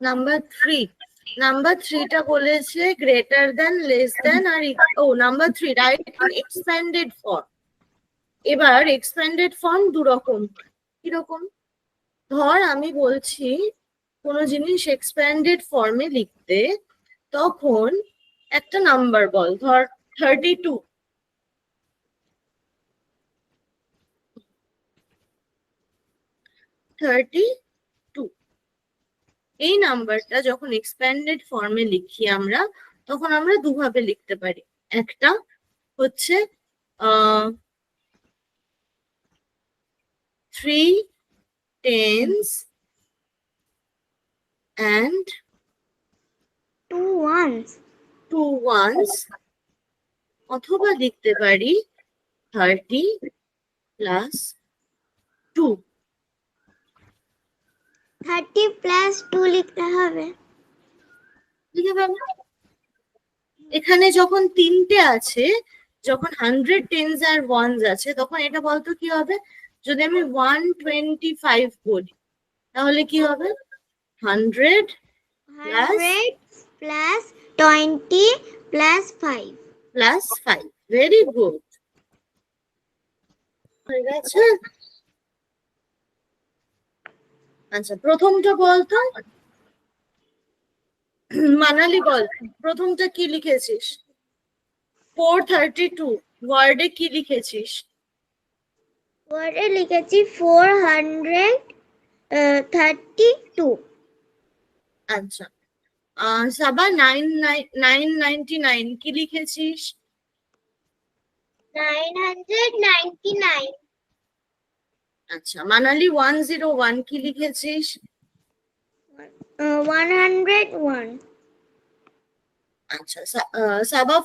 Number 3 number 3টা বলেছে greater than, less than আর number 3 write in expanded form. এবার এক্সপ্যান্ডেড ফর্ম দু রকম। কিরকম? ধর আমি বলছি কোনো জিনিস এক্সপ্যান্ডেড ফর্মে লিখতে, তখন একটা নাম্বার বল, ধর 32। এই নাম্বারটা যখন এক্সপ্যান্ডেড ফর্মে লিখি আমরা, তখন আমরা দুভাবে লিখতে পারি। একটা হচ্ছে 3 tens and 2 ones, 2 ones, অথবা লিখতে পারি 30 plus 2। 30 plus 2 লিখতে হবে। লিখে ফেলো। এখানে যখন তিনটে আছে, যখন 100 tens আর ones আছে, তখন এটা বলতো কি হবে? যদি আমি 125 বলি, তাহলে কি হবে? 100 plus 20 plus 5 plus 5। Very good, হয়ে গেছে। আচ্ছা, প্রথমটা বলতো মানালি, বল প্রথমটা কি লিখেছিস? 432। ওয়ার্ডে কি লিখেছিস? ওয়ার্ডে লিখেছি 432। আচ্ছা, সাবা 999 কি লিখেছিস? 999। আচ্ছা, মানালি 101 কি লিখেছিস? 101। আচ্ছা, সাবা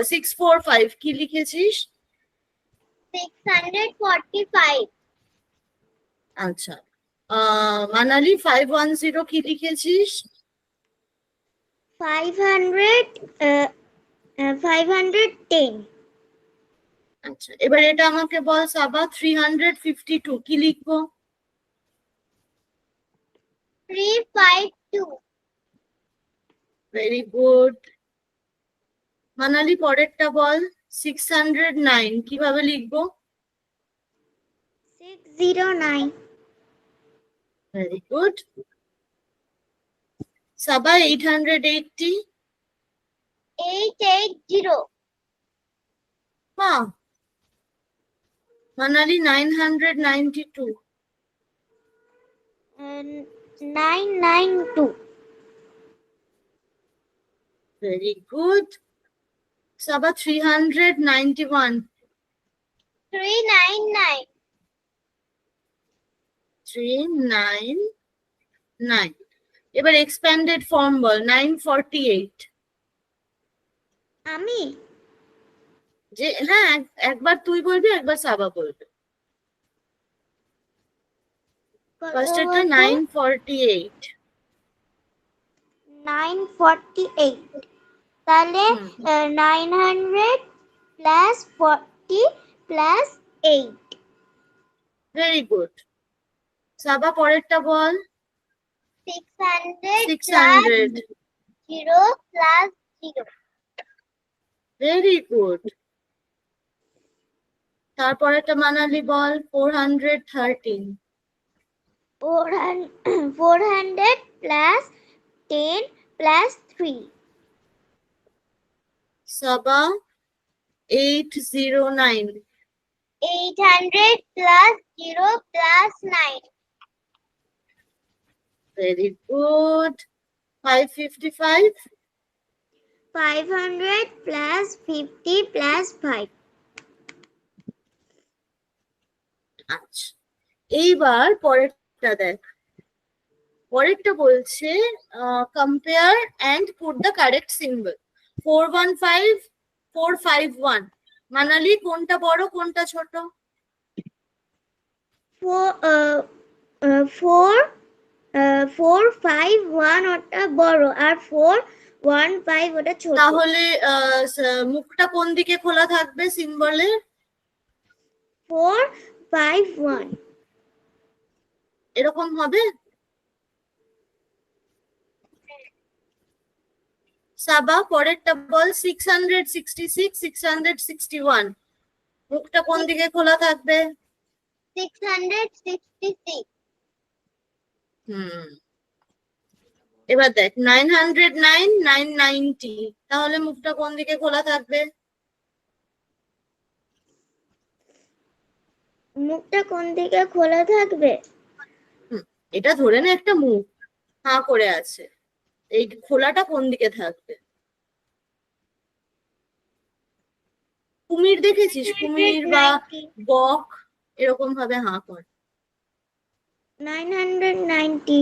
645 কি লিখেছিস? 645। আচ্ছা, মানালি 510 কি লিখেছিস? 510। আচ্ছা, এবার এটা আমাকে বল সাবা 352 কি লিখবো? 352। Very good. মানালি পরেরটা বল 609 কিভাবে লিখবো? 609। Very good. সাবা 880। 880। বাহ। মানালি 992। 992। Very good. সাবা 391। 399। 399। এবার এক্সপ্যান্ডেড ফর্ম বল 948। আমি যে হ্যাঁ, একবার তুই বলবি, একবার সাবা বলবে। ফার্স্ট এটা 948। 948। তাহলে 900 plus 40 plus 8। Very good. Saba পরেরটা বল 600 600। 0 plus 0। Very good. তারপরেরটা মানালি বল 413। 400 plus 10 plus 3। সাবা 809। 800 plus 0 plus 9। Very good. 555। 500 plus 50 plus 5। আচ্ছা, এইবার পরেরটা দেখ। পরেরটা বলছে compare and put the correct symbol. 415 451। Manali কোনটা বড় কোনটা ছোট? 451 ওটা বড় আর 415 ওটা ছোট। তাহলে মুখটা কোন দিকে খোলা থাকবে সিম্বলের? 451 এরকম হবে? সাবা পরেরটা বল 666 661 মুখটা কোন দিকে খোলা থাকবে? 666 এবার দেখ 909 990 তাহলে মুখটা কোন দিকে খোলা থাকবে? মুখটা কোন দিকে খোলা থাকবে? এটা ধরে নে একটা মুখ হাঁ করে আছে, এই খোলাটা কোন দিকে থাকবে? কুমির দেখেছিস? কুমির বা 990 বক এরকম ভাবে হাঁ করে। 990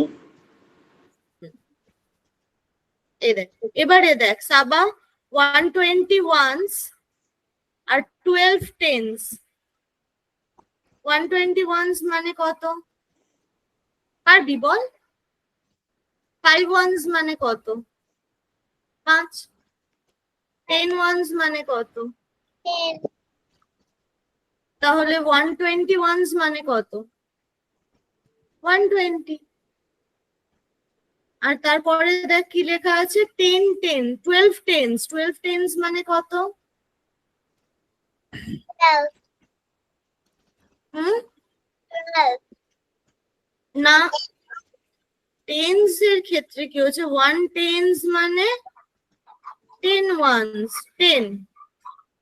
এই দেখ, এবারে দেখ সাবা 121 আর 12 টেন্স। 121 মানে কত? পারবি বল? 5 ones মানে কত? 5। 10 ones মানে কত? 10 তাহলে 121 মানে কত? 120। আর তারপরে দেখ কি লেখা আছে? 10 10 12 টেন্স। 12 টেন্স মানে কত? 12 হুম 12 না, টেন্স এর ক্ষেত্রে কি হচ্ছে? 1 টেন্স মানে 10 ones 10,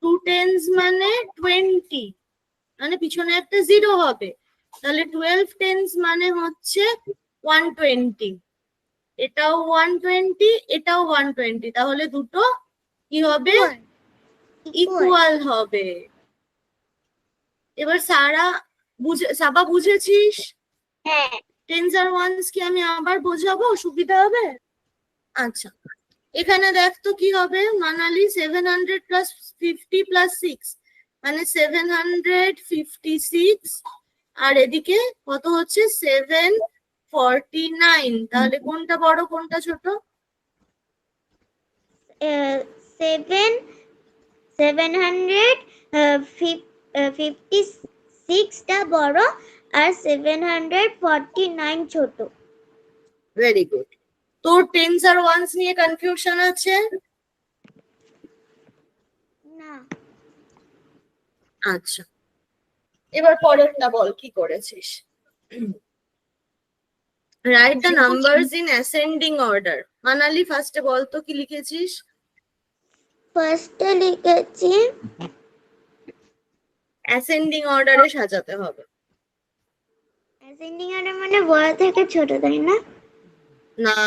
2 টেন্স মানে 20, মানে পিছনে একটা 0 হবে। তাহলে 12 টেন্স মানে হচ্ছে 120। এটাও 120, এটাও 120, তাহলে দুটো কি হবে? ইকুয়াল হবে। এবার সাবা বুঝেছিস? হ্যাঁ টেন্স আর ওয়ান্স কি আমি আবার বোঝাবো, সুবিধা হবে? আচ্ছা, এখানে দেখ তো কি হবে? মানালি 700 প্লাস 50 প্লাস 6 মানে 756, আর এদিকে কত হচ্ছে? 749। তাহলে কোনটা বড় কোনটা ছোট? 756 টা বড় আর 749 ছোট। Very good. তোর টেন্স আর ওয়ান্স নিয়ে কনফিউশন আছে? না আচ্ছা, এবার পরেরটা বল কি করেছিস? Write the numbers in ascending order. Manali ফার্স্টে বল তো কি লিখেছিস? ফার্স্টে লিখেছি অ্যাসেন্ডিং অর্ডারে সাজাতে হবে। অ্যাসেন্ডিং অর্ডার মানে বড় থেকে ছোট, তাই না? না,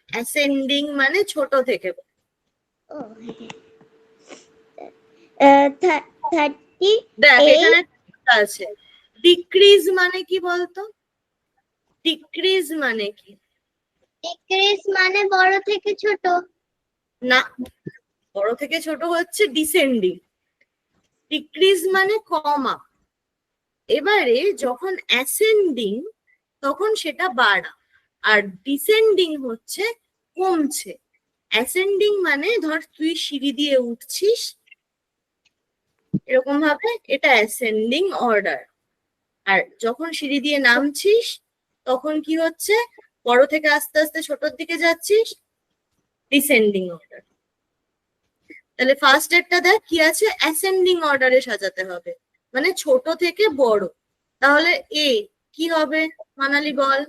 অ্যাসেন্ডিং মানে ছোট থেকে বড়। ও হ্যাঁ 30 দেখ এখানে আছে, ডিক্রিজ মানে কি বলতো? ডিক্রিজ মানে কি? ডিক্রিজ মানে বড় থেকে ছোট। না, বড় থেকে ছোট হচ্ছে ডিসেন্ডিং, ডিক্রিজ মানে কমা। এবারে যখন অ্যাসেন্ডিং তখন সেটা বাড়া, আর ডিসেন্ডিং হচ্ছে কমছে। অ্যাসেন্ডিং মানে ধর তুই সিঁড়ি দিয়ে উঠছিস এরকম ভাবে, এটা অ্যাসেন্ডিং অর্ডার। আর যখন সিঁড়ি দিয়ে নামছিস তখন কি হচ্ছে? বড় থেকে আস্তে আস্তে ছোটর দিকে যাচ্ছিস, ডিসেন্ডিং অর্ডার। তাহলে ফার্স্ট এরটা দেখ কি আছে? অ্যাসেন্ডিং অর্ডারে সাজাতে হবে, মানে ছোট থেকে বড়। তাহলে এ কি হবে মানালি বল?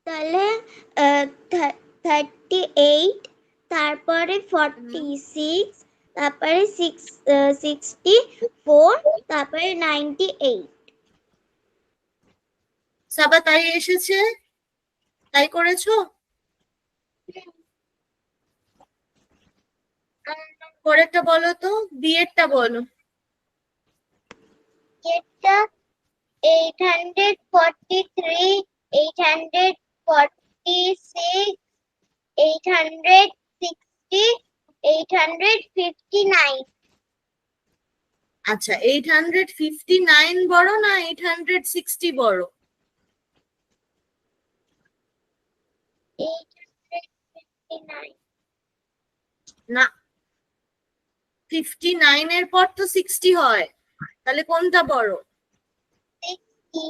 তাহলে 38, তারপরে 46, তারপরে 64, তারপরে 98। সাবা তাই এসেছে? তাই করেছো? পরেরটা বলো তো, বিয়েরটা বলো। এটা 843, 846, 860, 859। আচ্ছা, 859 বড় না 860 বড়? 859। না, 59 এর পর তো 60 হয়, তাহলে কোনটা বড়? 60।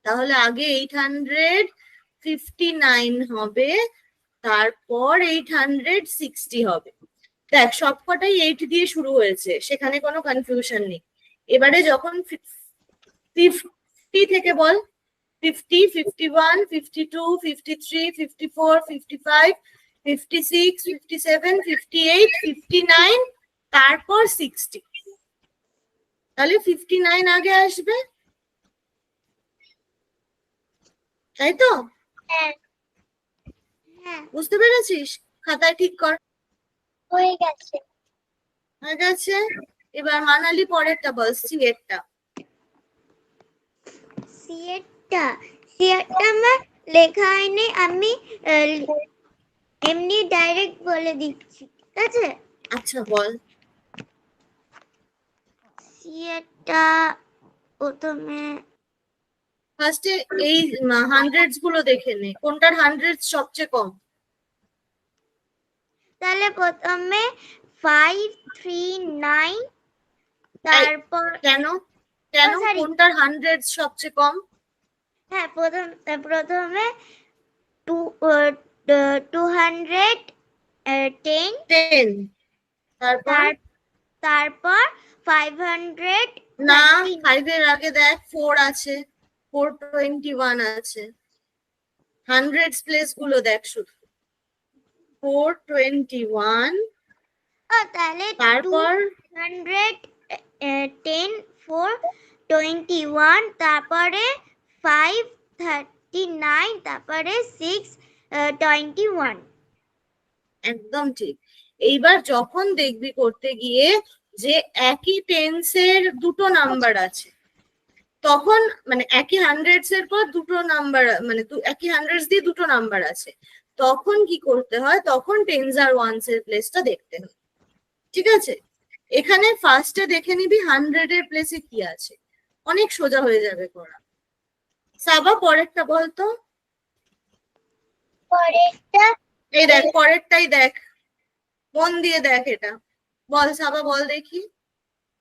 তাহলে আগে 859 হবে, তারপর 860 হবে। দেখ সবকটাই 8 দিয়ে শুরু হয়েছে, সেখানে কোনো কনফিউশন নেই। এবারে যখন 50 থেকে বল, 50, 51, 52, 53, 54, 55, 56, 57, 58, 59, তারপর 60। তাহলে 59 আগে আসবে, তাই তো? হ্যাঁ হ্যাঁ বুঝতে পেরেছিস? খাতায় ঠিক কর। হয়ে গেছে। হয়ে গেছে। এবার মানালি পরেরটা বল, সিএরটা। সিএরটা আমার লেখা হয়নি, আমি এমনি ডাইরেক্ট বলে দিচ্ছি, ঠিক আছে? আচ্ছা বল। সিএরটা প্রথমে ফার্স্টে এই হান্ড্রেডস গুলো দেখে নে, কোনটার হান্ড্রেডস সবচেয়ে কম। তাহলে প্রথমে 539, তারপর কেন কেন sorry. কোনটার হান্ড্রেডস সবচেয়ে কম? হ্যাঁ প্রথমে 210, 10, তারপর তারপর 500, না, 5 এর আগে দেখ 4 আছে, 421 আছে। হান্ড্রেডস প্লেস গুলো দেখ শুধু, 421, তাহলে তারপর 210, 421, তারপরে 539, তারপরে 621। একদম ঠিক। এইবার যখন দেখবি করতে গিয়ে যে একই টেন্সের দুটো নাম্বার আছে, তখন মানে একই হান্ড্রেডস এর পর দুটো নাম্বার, মানে একই হান্ড্রেডস দিয়ে দুটো নাম্বার আছে, তখন কি করতে হয়? তখন টেন্স আর ওয়ান্স এর প্লেসটা দেখতে হয়, ঠিক আছে? এখানে ফার্স্টে দেখে নিবি হান্ড্রেড এর প্লেসে কি আছে, অনেক সোজা হয়ে যাবে করা। সাবা পরেরটা বলতো। পরেরটা এই দেখ পরেরটাই দেখ, মন দিয়ে দেখ এটা। বল সাবা, বল দেখি।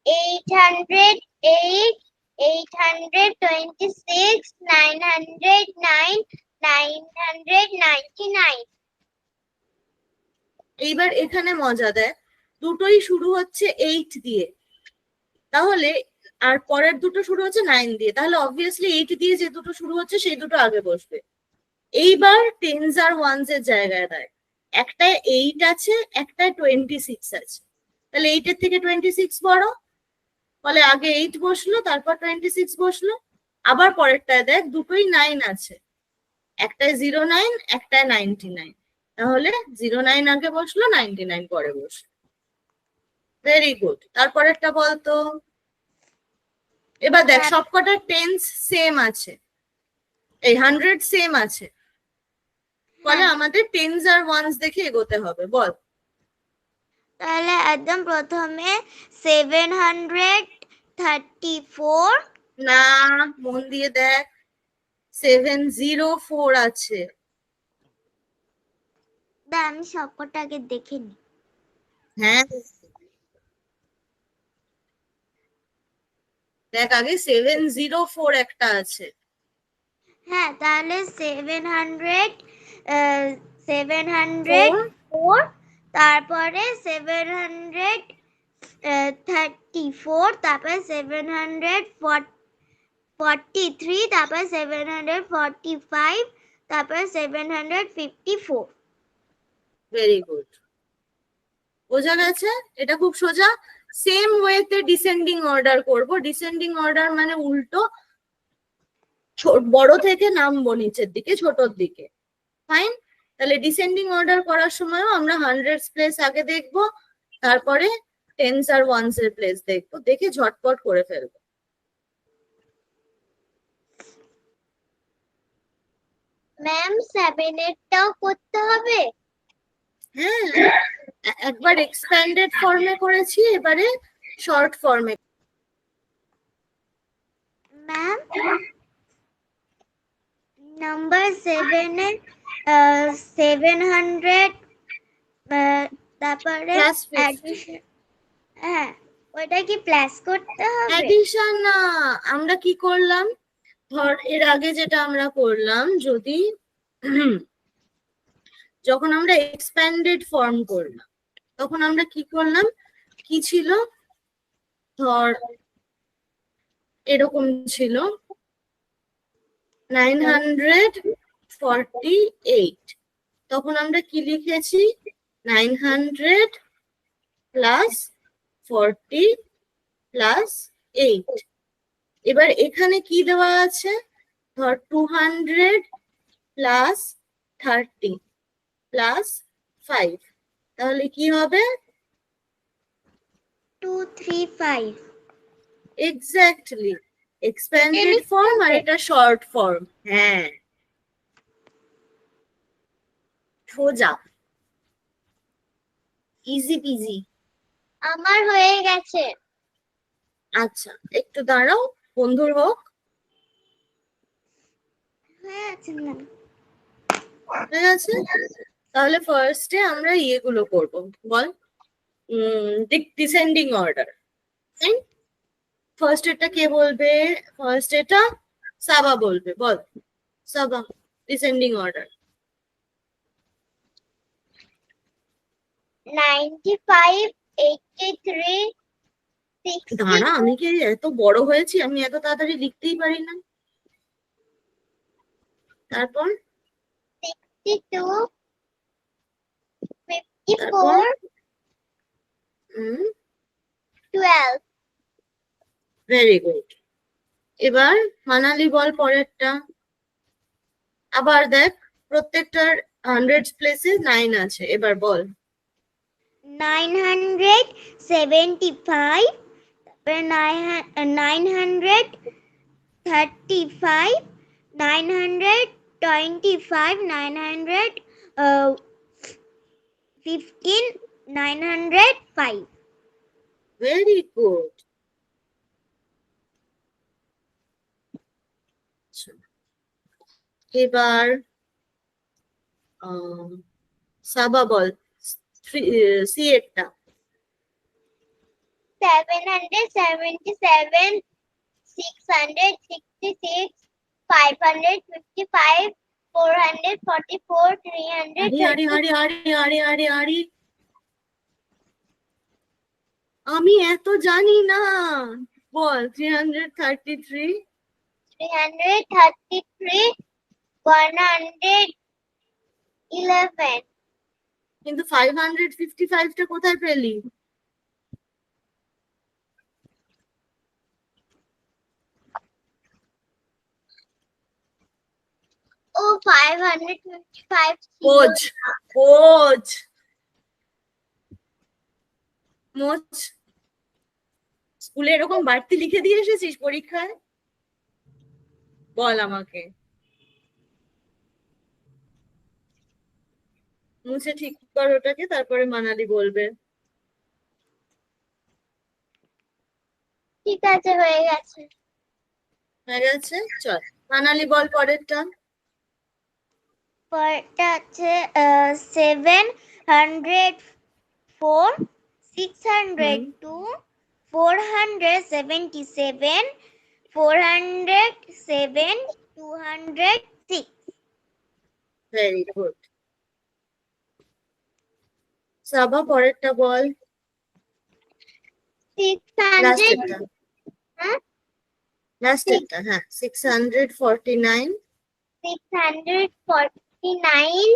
808, 826, 909, 999। এইবার এখানে মজা দেখ, দুটোই শুরু হচ্ছে 8 দিয়ে, তাহলে আর পরের দুটো শুরু হচ্ছে 9 দিয়ে, তাহলে অবভিয়াসলি 8 দিয়ে যে দুটো শুরু হচ্ছে সেই দুটো আগে বসবে। এইবার টেন্স আর ওয়ান্স এর জায়গায় দেয়, একটায় 8 আছে, একটায় 26 আছে, তাহলে 8 এর থেকে 26 বড়, ফলে আগে 8 বসলো, তারপর 26 বসলো। আবার পরেরটায় দেখ দুটোই 9 আছে, একটায় 09, একটায় 99, তাহলে 09 আগে বসলো, 99 পরে বসলো। Very good. তারপরেরটা বলতো। এবার দেখ সবকটা টেন্স সেম আছে, এই হান্ড্রেড সেম আছে, ফলে আমাদের টেন্স আর ওয়ান্স দেখে এগোতে হবে। বল। তাহলে একদম প্রথমে 734, না, মন দিয়ে দেখ, 704 আছে। আমি সবকটাকে দেখে নি। হ্যাঁ দেখ, আগে 704 একটা আছে। হ্যাঁ তাহলে 704, তারপরে 734, তারপরে 743, তারপরে 745, তারপরে 754। ভেরি গুড, বোঝা গেছে? এটা খুব সোজা। সেম ওয়েতে ডিসেন্ডিং অর্ডার করব। ডিসেন্ডিং অর্ডার মানে উল্টো, বড় থেকে নামবো নিচের দিকে, ছোটর দিকে। ফাইন। তাহলে ডিসেন্ডিং অর্ডার করার সময়ও আমরা হান্ড্রেডস প্লেস আগে দেখবো, তারপরে টেন্স আর ওয়ান্স এর প্লেস দেখবো, দেখে ঝটপট করে ফেলবো। ম্যাম 7 এরটাও করতে হবে? হ্যাঁ, একবার এক্সপ্যান্ডেড ফর্মে করেছি, এবারে শর্ট ফর্মে। ম্যাম নাম্বার 7 এ 700, তারপরে অ্যাডিশন, হ্যাঁ ওইটা কি প্লাস করতে হবে? অ্যাডিশন না, আমরা কি করলাম, ধর এর আগে যেটা আমরা করলাম, যখন আমরা এক্সপ্যান্ডেড ফর্ম করলাম তখন আমরা কি করলাম, কি ছিল, ধর এরকম ছিল 948, তখন আমরা কি লিখেছি 900 প্লাস 40 প্লাস 8। এবার এখানে কি দেওয়া আছে, ধর 200 প্লাস 30 প্লাস 5, তাহলে কি হবে 235 এক্স্যাক্টলি এক্সপ্যান্ডেড ফর্ম আর এটা শর্ট ফর্ম। হ্যাঁ সোজা, ইজি পিজি। আমার হয়ে গেছে। আচ্ছা একটু দাঁড়াও, বন্ধুর হোক। হয়ে গেছে ম্যাম। ঠিক আছে, তাহলে ফার্স্টে আমরা ইয়েগুলো করব, বল ডিসেন্ডিং অর্ডার। ফার্স্ট এটা কে বলবে, ফার্স্ট এটা সাবা বলবে, বল সাবা ডিসেন্ডিং অর্ডার। 95 83 60 দাঁড়া, আমি কি এত বড় হয়েছি, আমি এত তাড়াতাড়ি লিখতেই পারি না। তারপর 62 তারপর 54 12 ভেরি গুড। এবার মানালি বল পরেরটা। আবার দেখ প্রত্যেকটার 100 প্লেসে 9 আছে, এবার বল। 975 তারপরে 935 925 915 905 ভেরি গুড। এবার সাবা বল সি এরটা। 777 666 555 444 আরে আরে 330 আরে আরে আরে আরে আরে, আমি এত জানি না, বল 333 333 111 কিন্তু 555টা কোথায় পেলি? ও 555 কোচ কোচ মোচ, স্কুলে এরকম বাড়তি লিখে দিয়ে এসেছিস পরীক্ষায়? বল আমাকে, মুছে ঠিক কর ওটাকে, তারপরে মানালি বলবে। ঠিক আছে, হয়ে গেছে। হয়ে গেছে, চল মানালি বল পরেরটা। পরেরটা আছে 704 602 477 407 206 ভেরি গুড। সাবা পরেরটা বল, 600 লাস্টেরটা। হ্যাঁ লাস্টেরটা, হ্যাঁ 649 649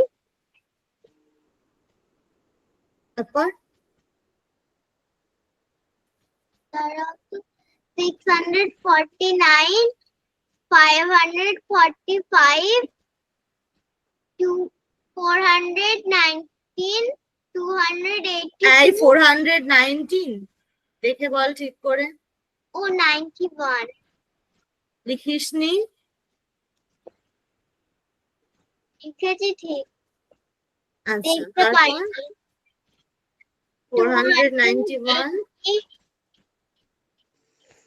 তারপর 649 545 419 280 এই 419 দেখে বল ঠিক করে, ও 91 লিখিসনি? লিখেছি ঠিক, আচ্ছা দেখতে তারপর পাইনি। 491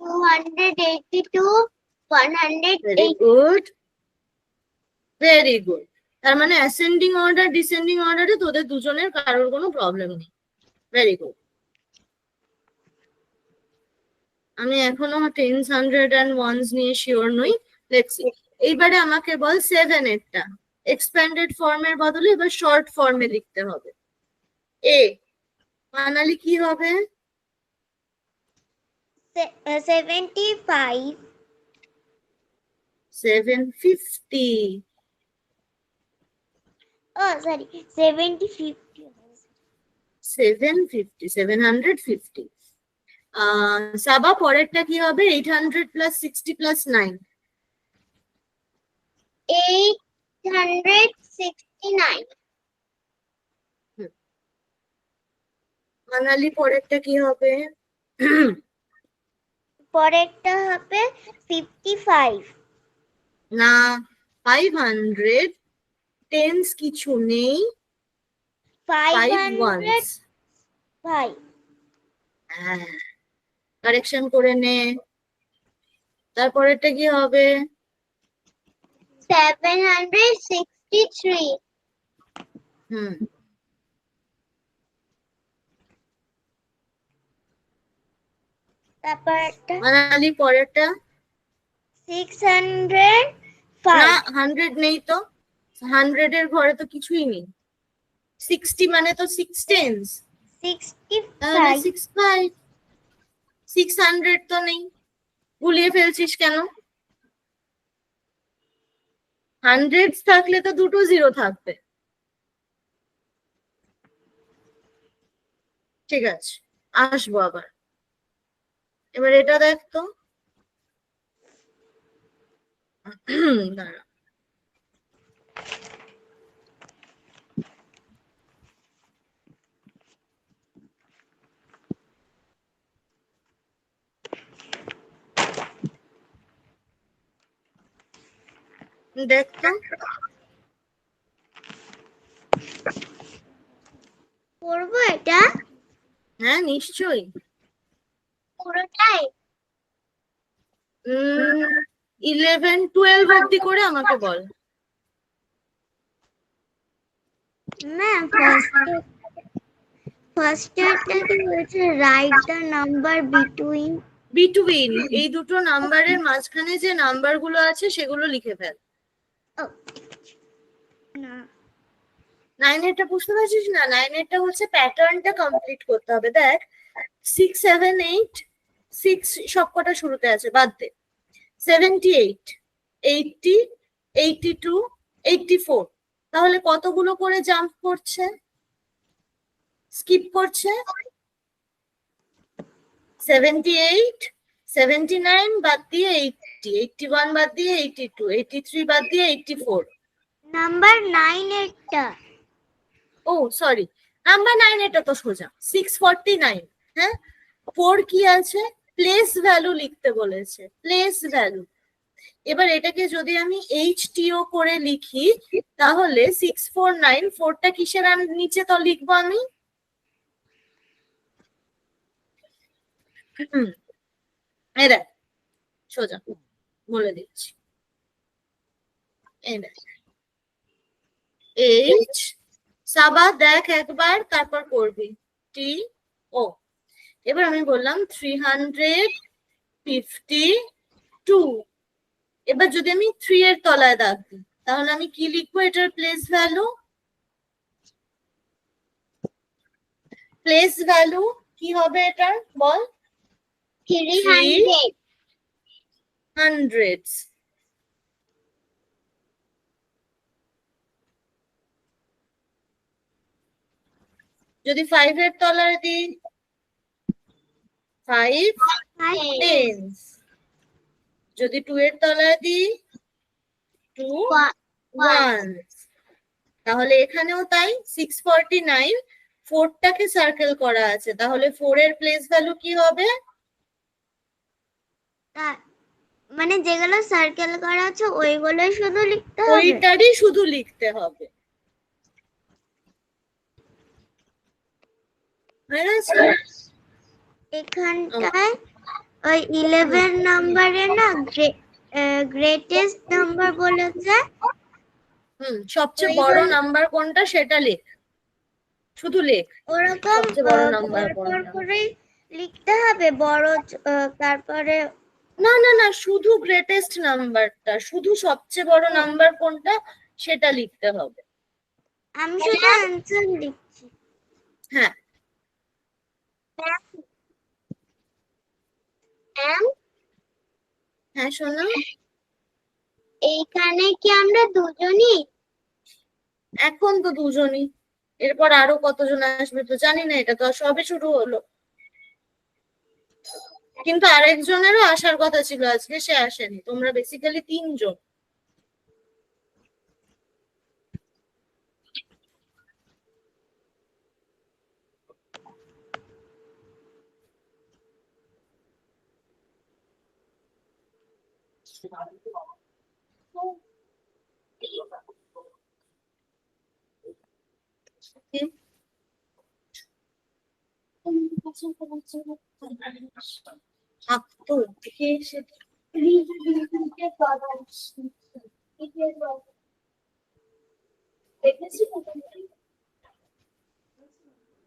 282 ভেরি 108 গুড ভেরি গুড। তার মানে অ্যাসেন্ডিং অর্ডার ডিসেন্ডিং অর্ডারে তোদের দুজনের কারোর কোনো প্রবলেম নেই। Very good. আমি এখনো টেন্স, হান্ড্রেড এন্ড ওয়ান্স নিয়ে শিওর নই। Let's see. এইবারে আমাকে বল 7 এরটা। এক্সপ্যান্ডেড ফর্মের বদলে এবার শর্ট ফর্মে লিখতে হবে। এ মানালি কি হবে? 75 750 sorry 750 750 সাবা পরেরটা কি হবে? 800 প্লাস 60 প্লাস 9 869 মানালি পরেরটা কি হবে? পরেরটা হবে 55 না 500 টেন্স কিছু নেই, 5 ones 505 কারেকশন করে নে। তারপরেরটা কি হবে? 763 হুম তারপরটা মানালি পরেরটা 605 না 100 নেই তো, 100 এর ঘরে তো কিছুই নেই। 60 মানে তো 6 টেন্স, তাহলে 65 65 600 তো নেই, গুলিয়ে ফেলছিস কেন? 100 থাকলে তো দুটো জিরো থাকবে। ঠিক আছে, আসবো আবার। এবার এটা দেখ তো। দাঁড়া, দেখ তো। করবো এটা হ্যাঁ নিশ্চয়ই। পুরোটাই 11 12 অব্দি করে আমাকে বল। ম্যাম ফার্স্টটা কি হয়েছে write the number between between এই দুটো নাম্বারের মাঝখানে যে নাম্বার গুলো আছে সেগুলো লিখে ফেল। না 9 এরটা বুঝতে পারছিস না? 9 এরটা হচ্ছে প্যাটার্নটা কমপ্লিট করতে হবে। দেখ 6 7 8 6 সবকটা শুরুতে আছে, বাদ দে। 78 80 82 84, তাহলে কতগুলো করে জাম্প করছে, স্কিপ করছে? 78 79 বাদ দিয়ে 80 81 বাদ দিয়ে 82 83 বাদ দিয়ে 84। নাম্বার 9 এরটা ও সরি, নাম্বার 9 এটা তো সোজা 649। হ্যাঁ 4 কি আছে? প্লেস ভ্যালু লিখতে বলেছে, প্লেস ভ্যালু। এবার এটাকে যদি আমি HTO করে লিখি তাহলে 649 4টা কিসের নিচে তো লিখবো আমি? এরা সোজা বলে দিচ্ছি, H সাবা দেখ একবার, তারপর করবি টি ও। এবার আমি বললাম 352। এবার যদি আমি 3 এর তলায় দাগ দিই তাহলে আমি কি লিখবো? এটার প্লেস ভ্যালু, প্লেস ভ্যালু কি হবে এটার বল? 300 যদি 5 এর তলায় দিই 5 tens, যদি 2 এর তলায় দিই 2 ones, তাহলে এখানেও তাই 649 4টাকে সার্কেল করা আছে, তাহলে 4 এর প্লেস ভ্যালু কি হবে? মানে যেগুলো সার্কেল করা আছে ওইগুলোই শুধু লিখতে হবে, ওইটারই শুধু লিখতে হবে। এখানটায় ওই 11 নাম্বারে না গ্রেটেস্ট নাম্বার বলেছে, সবচেয়ে বড় নাম্বার কোনটা সেটা লেখ, শুধু লেখ ওরকম সবচেয়ে বড় নাম্বার কোনটা করে লিখতে হবে বড় তারপরে না না না, শুধু গ্রেটেস্ট নাম্বারটা, শুধু সবচেয়ে বড় নাম্বার কোনটা সেটা লিখতে হবে। আমি শুধু অ্যান্সার লিখছি। হ্যাঁ, হ্যাঁ শোনো, এইখানে কি আমরা দুজনই? এখন তো দুজনই, এরপর আরো কতজন আসবে তো জানি না, এটা তো সবে শুরু হলো। কিন্তু আরেকজনেরও আসার কথা ছিল, আজকে সে আসেনি। তোমরা বেসিক্যালি 3 জন। থাকতো দেখে এসে দেখেছি।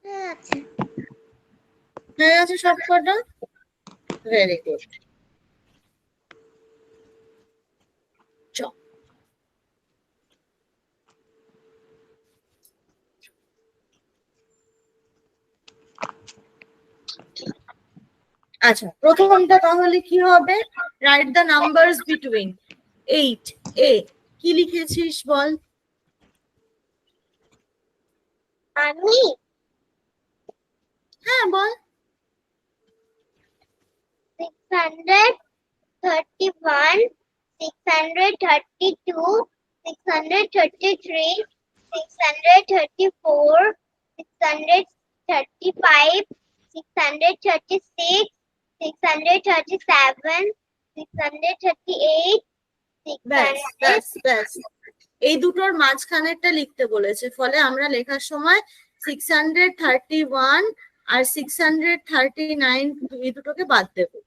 হ্যাঁ আছে। হ্যাঁ আছে সব কটা। Very good. আচ্ছা, প্রথমটা তাহলে কি হবে? রাইট দ্য নাম্বারস বিটুইন 8 এ কি লিখেছিস বল? আমি হ্যাঁ বল। 631, 632, 633, 634, 635, 636, 637, 638, ব্যাস 600. ব্যাস ব্যাস, এই দুটোর মাঝখানেরটা লিখতে বলেছে, ফলে আমরা লেখার সময় 631 আর 639 এই দুটোকে বাদ দেবো,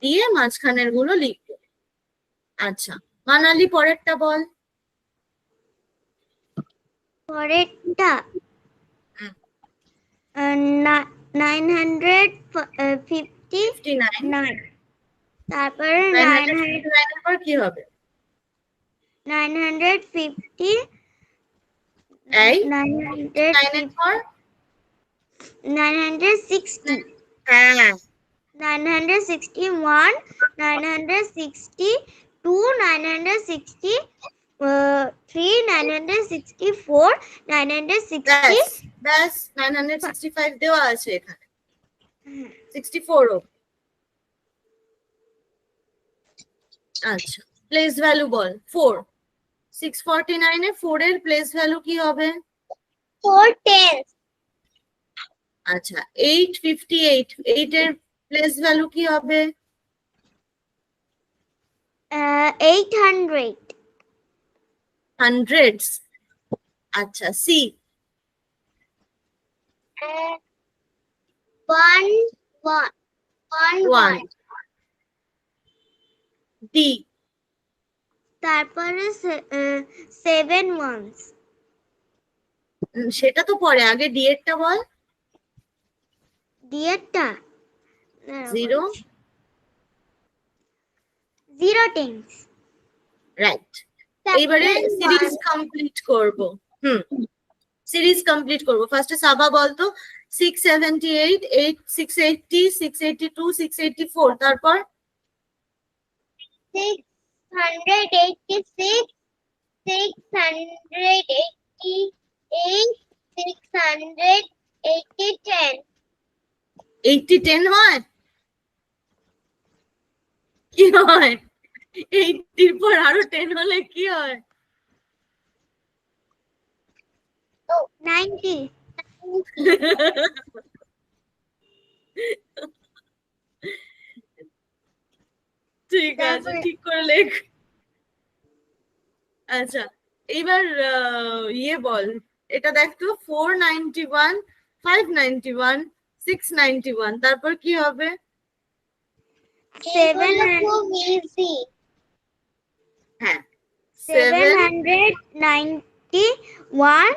দিয়ে মাঝখানের গুলো লিখবো। আচ্ছা মানালি, পরেরটা বল। পরেরটা 959, তারপরে 959 এর পর কি হবে? 950, এই 9 এর পর 960, হ্যাঁ 961, 962, 963, 964, 960. ব্যাস 965 দেওয়া আছে এখানে, 64 ও। আচ্ছা প্লেস ভ্যালু বল। 4, 649 এ 4 এর প্লেস ভ্যালু কি হবে? 4 tens. আচ্ছা 858, 8 এর প্লেস ভ্যালু কি হবে? 800. হান্ড্রেডস। আচ্ছা সি। 1 1 1 1 ডি। তারপরে 7 ones. সেটা তো পরে, আগে ডি এরটা বল। দিয়েরটা 0 0 tens. রাইট। এইবারে সিরিজ কমপ্লিট করব। সিরিজ কমপ্লিট করব। ফার্স্টে সাবা বলতো 678, 680, 682, 684, তারপর 686, 688, 680, 10. 80 10 হয়? কি হয়? 80 এর পর আরো 10 হলে কি হয়? 90. ঠিক আছে, ঠিক করে লেখ। আচ্ছা এইবার ইয়ে বল, এটা দেখ তো 491, 591, 691, তারপর কি হবে? 700. হ্যাঁ 791,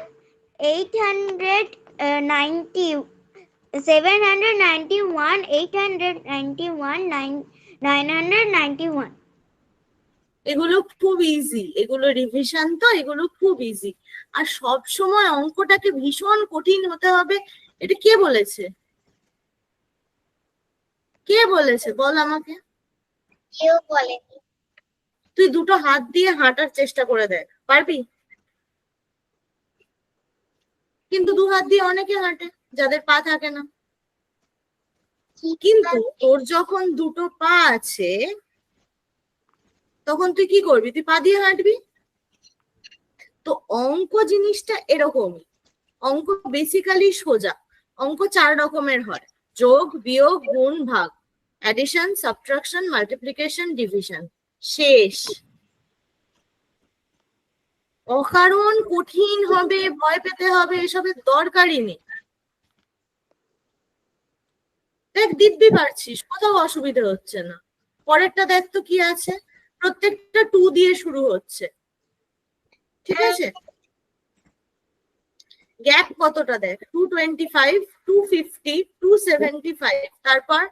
890, 791, 891, 991. এগুলো খুব ইজি, এগুলো রিভিশন, তো এগুলো খুব ইজি। আর সব সময় অঙ্কটাকে ভীষণ কঠিন হতে হবে, এটা কে বলেছে? কে বলেছে বল আমাকে। কেউ বলেনি। তুই দুটো হাত দিয়ে হাঁটার চেষ্টা করে দেখ, পারবি? কিন্তু দু হাত দিয়ে অনেকে হাঁটে যাদের পা থাকে না। কিন্তু তোর যখন দুটো পা আছে তখন তুই কি করবি? তুই পা দিয়ে হাঁটবি। তো অঙ্ক জিনিসটা এরকমই। অঙ্ক বেসিক্যালি সোজা। অঙ্ক 4 রকমের হয়: যোগ, বিয়োগ, গুণ, ভাগ, অ্যাডিশন, সাবট্রাকশন, মাল্টিপ্লিকেশন, ডিভিশন। শেষ। অকারণ কঠিন হবে, ভয় পেতে হবে, এসবের দরকারই নেই। দেখ দিব্যি পারছিস, কোথাও অসুবিধা হচ্ছে না। পরেরটা দেখ তো কি আছে, প্রত্যেকটা 2 দিয়ে শুরু হচ্ছে, ঠিক আছে? গ্যাপ কতটা দেখ, 225, 250, 275, তারপর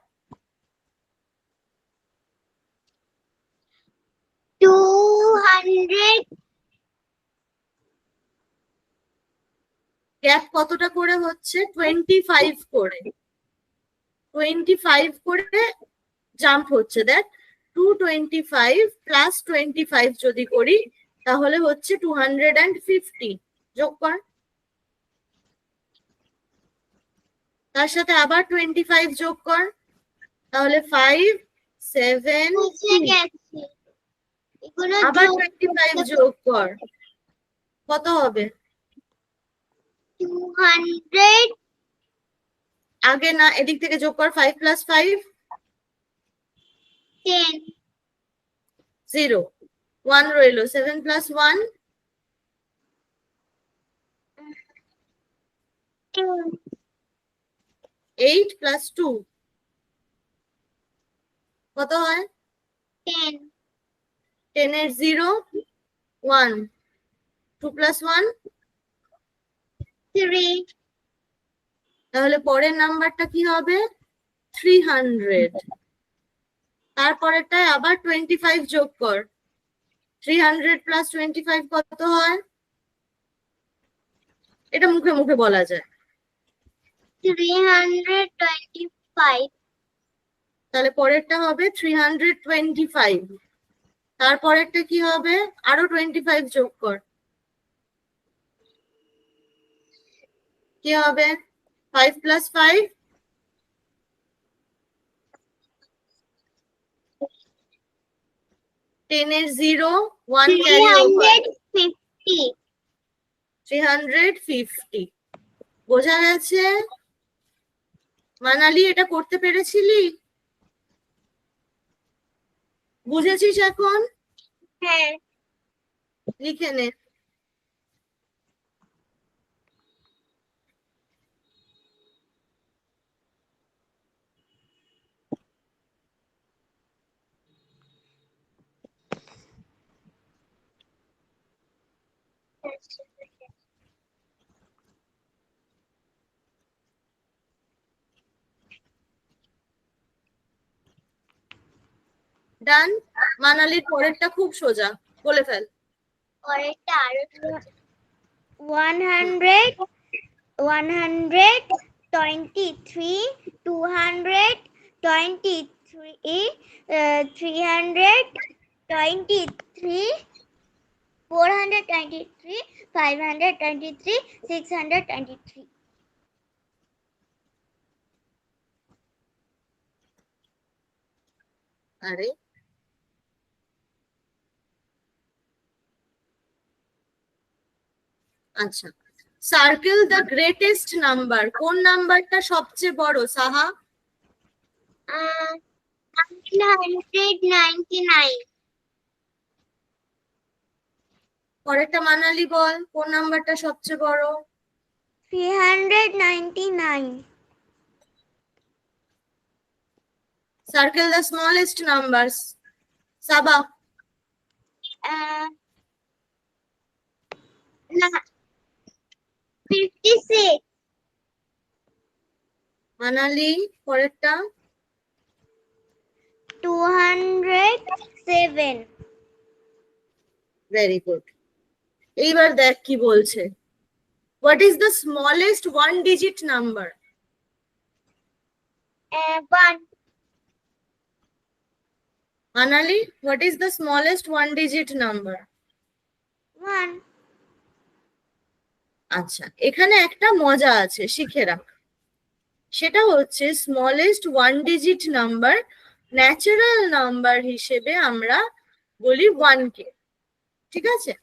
200 গ্যাপ কতটা করে হচ্ছে? 25 করে, 25 করে জাম্প হচ্ছে। দেখ 225 প্লাস 25 যদি করি তাহলে হচ্ছে 250। যোগ কর, তার সাথে আবার 25 যোগ কর, তাহলে 5, 7, বুঝে গেছি। এগুলো আবার যোগ 25 যোগ কর, কত হবে? 200 আগে না, এদিক থেকে যোগ কর, 5 প্লাস 5 10 0, 1 রইলো, 7 প্লাস 1 8 প্লাস 2 কত হয়? 10 10 এর 0 1, 2 প্লাস 1 3 তাহলে পরের নাম্বারটা কি হবে? 300। তারপরেরটায় আবার 25 যোগ কর, 300 প্লাস 25 কত হয়? এটা মুখে মুখে বলা যায়। 325 তাহলে পরেরটা হবে 325। তারপরেরটা কি হবে? আরো 25 যোগ কর, কি হবে? 5 প্লাস 5 10 এর 0 1 ক্যারি ওভার, 350 350। বোঝা গেছে? মানালি এটা করতে পেরেছিলি? বুঝেছিস এখন? হ্যাঁ। লিখে নে। ডান। মানালির পরেরটা খুব সোজা, বলে ফেল। পরেরটা আরো 100 123 223 323 423 523 623 আরে আচ্ছা, সার্কেল দ্য গ্রেটেস্ট নাম্বার, কোন নাম্বারটা সবচেয়ে বড় সাহা? 199 পরেরটা মানালি বল, কোন নাম্বারটা সবচেয়ে বড়? 399 সার্কেল দ্য স্মলেস্ট নাম্বারস, সাবা। 56 মানালি পরেরটা? 207 ভেরি গুড। এইবার দেখ কি বলছে। What is the smallest one digit number? 1. Anali, what is the smallest one digit number? 1. আচ্ছা, এখানে একটা মজা আছে, শিখে রাখ। সেটা হচ্ছে smallest one digit number natural number হিসেবে আমরা বলি 1 কে। ঠিক আছে?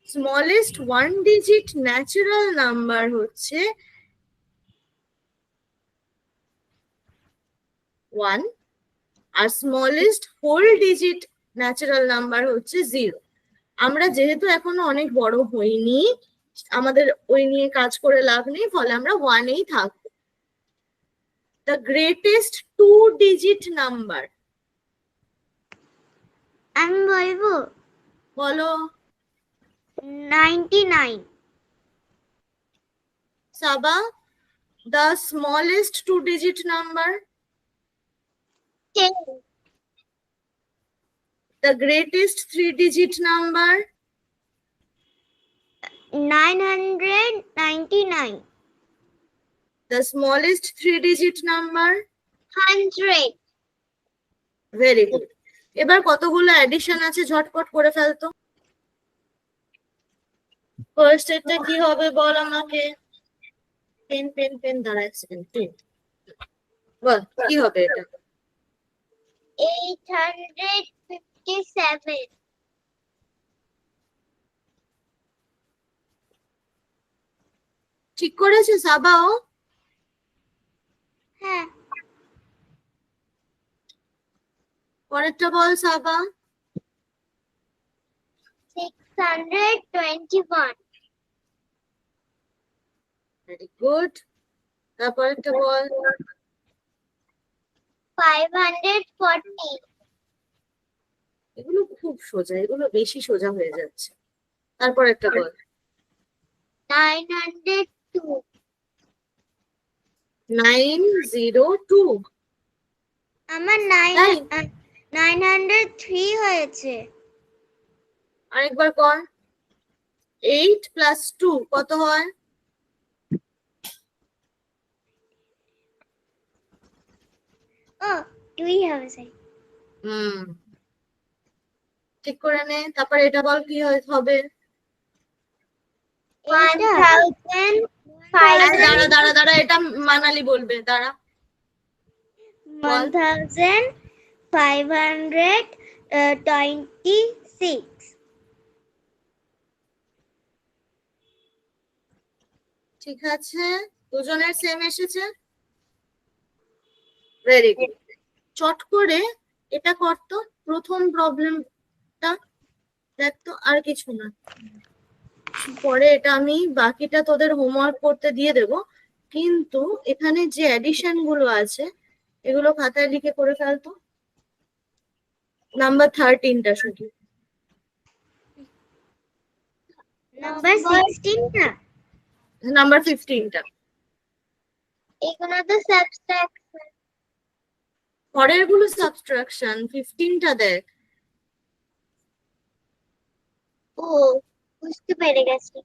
Smallest one digit natural number হচ্ছে 1, আর smallest whole digit natural number হচ্ছে 0। আমরা যেহেতু এখনো অনেক বড় হইনি, আমাদের ওই নিয়ে কাজ করে লাভ নেই, ফলে আমরা 1-এই থাকবো। দ্য গ্রেটেস্ট 2 ডিজিট নাম্বার, আমি বলবো বলো 99. Saba. The smallest 2 digit number, 10. The greatest 3 digit number, 999. The smallest 3 digit number. 100. Very good. এবার কতগুলো অ্যাডিশন আছে ঝটপট করে ফেলতো। ফার্স্ট এটা কি হবে বল আমাকে। পেন পেন পেন, দাঁড়া এক সেকেন্ড, পেন বল কি হবে এটা। 857. ঠিক করেছে সাবাও? হ্যাঁ। পরেরটা বল সাবা। 621. Very good. তারপরেরটা বল। 540. এগুলো খুব সোজা, এগুলো বেশি সোজা হয়ে যাচ্ছে। তারপরেরটা বল। 902. 902। আমার তাই? 903 হয়েছে। আরেকবার কর। 8 + 2 কত হয়? ও 2 হবে স্যার। ঠিক করে নে। তারপর এটা বল কি হবে। 1500. দাঁড়া দাঁড়া দাঁড়া, এটা মানালি বলবে, দাঁড়া। 1526. ঠিক আছে, দুজনের সেম এসেছে। Very good. চট করে এটা করতো প্রথম প্রবলেমটা, দেখতো, আর কিছু না। পরে এটা আমি বাকিটা তোদের হোমওয়ার্ক করতে দিয়ে দেব, কিন্তু এখানে যে অ্যাডিশন গুলো আছে এগুলো খাতায় লিখে করে ফেলতো। নাম্বার 13টা শুধু। নাম্বার 16 না, নাম্বার 15টা। এগুলো তো সাবট্রাকশন। পরের গুলো সাবট্রাকশন, 15টা দেখ। ও বুঝতে পেরে গেছি।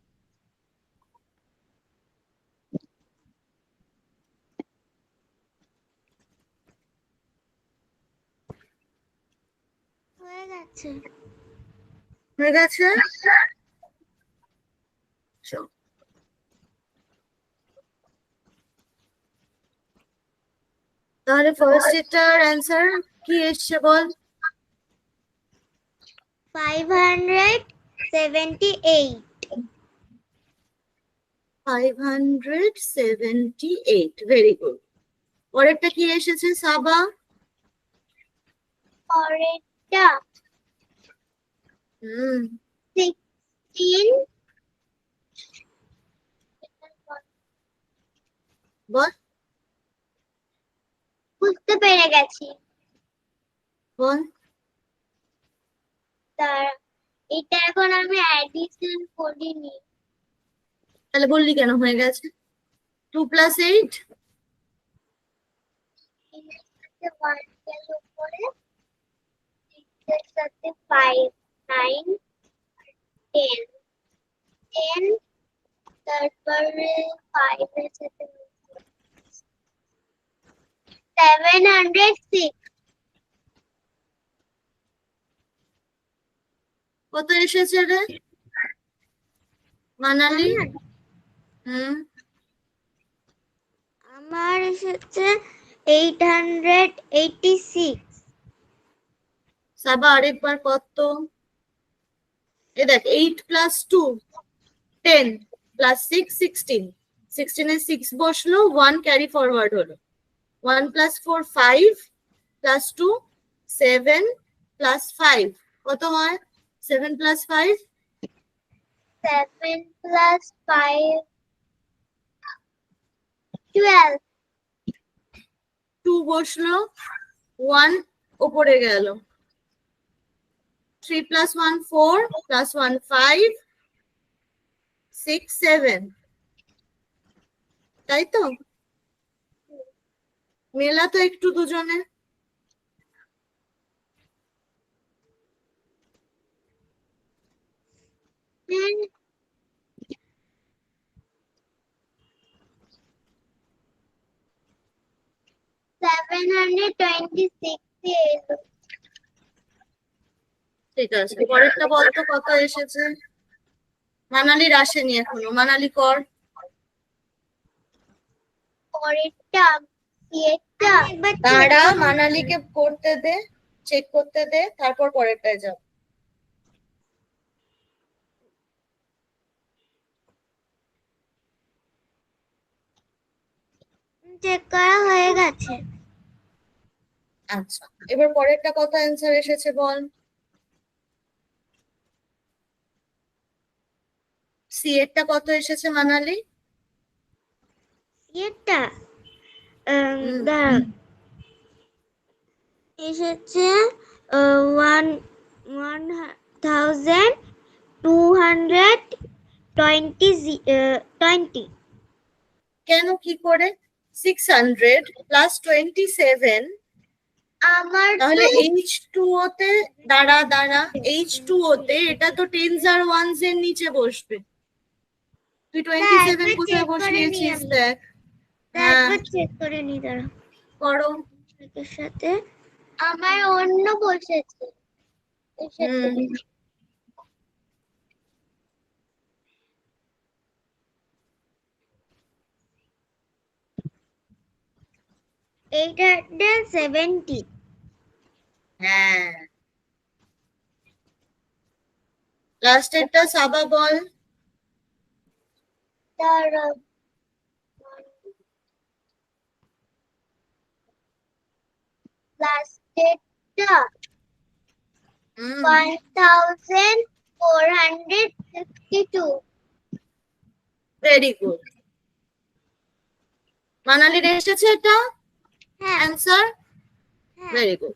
হয়ে গেছে। হয়ে গেছে। চল। তাহলে ফার্স্ট এটার অ্যান্সার কি এসছে বল। 578. 578, ভেরি গুড। পরেরটা কি এসেছে সাবা? পরেরটা 16. বল বুঝতে পেরে গেছি। বল। দাঁড়া, এটা এখন আমি অ্যাডিশন করিনি। তাহলে বললি কেন হয়ে গেছে? 2 + 8, এর সাথে 1 গেল উপরে, এর সাথে 5 9 10 10 তারপরে 5 এর সাথে 706 কত এসেছে রে মানালি? আমার এসেছে 886 সাবা আরেকবার কত? এ দেখ 8 প্লাস 2 10 প্লাস 6 16 16 এ 6 বসলো 1 ক্যারি ফরওয়ার্ড হলো 1 প্লাস 4 5 প্লাস 2 7 প্লাস 5 কত হয়? 7 প্লাস 5 7 plus 5 12 2 বসলো 1 উপরে গেল 3 plus 1 4 plus 1 5 6 7 তাই তো? মেলা তো একটু দুজনে। ঠিক আছে পরেরটা বলতো কত এসেছে? মানালির আসেনি এখনো, মানালি কর। পরেরটা দাঁড়া মানালিকে করতে দে, চেক করতে দে, তারপর পরেরটায় যাব। চেক করা হয়ে গেছে। আচ্ছা এবার পরেরটা কত অ্যান্সার এসেছে বল? সি এরটা কত এসেছে মানালি? এটা এসেছে 1220 কেন কি করে? 600 প্লাস 27 আমার তাহলে H2O তে দাঁড়া H2O তে এটা তো 10s আর 1s এর নিচে বসবে। তুই 27 কোথায় বসিয়েছিস দেখ। একবার চেক করে নি দাঁড়া করো। এর সাথে আমার অন্য বসেছে এইটা 70 হ্যাঁ লাস্টেরটা সাবা বল। দাঁড়া লাস্টেরটা 1462 ভেরি গুড। মানালির এসেছে এটা অ্যান্সার? Very good.